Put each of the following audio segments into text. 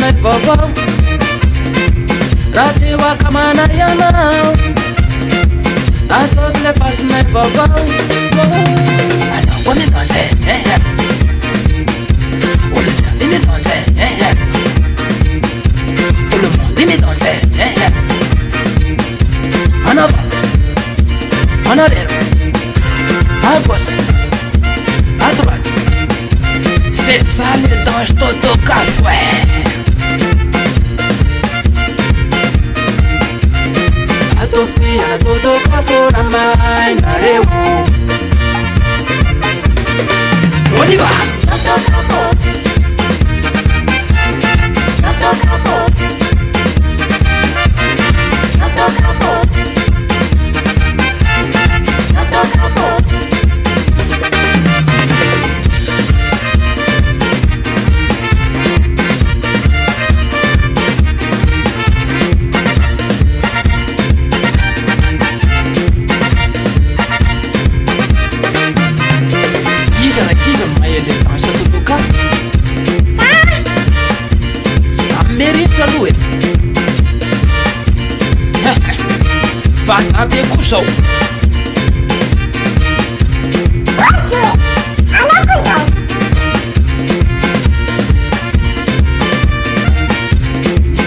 passinay vaovao raha te hoakamana ianao ataovy le passinay vaovao Alors on est dans un on le sait, il est dans un tout le monde il est dans un en avant en arrière à gauche à droite c'est ça les danses Toto Cafoué. Atofia Toto Cafora mai naremo On y va. Faz a percussão.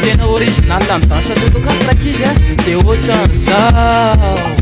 Tena original la dansa Toto Cafrakizy de ohatsan'izao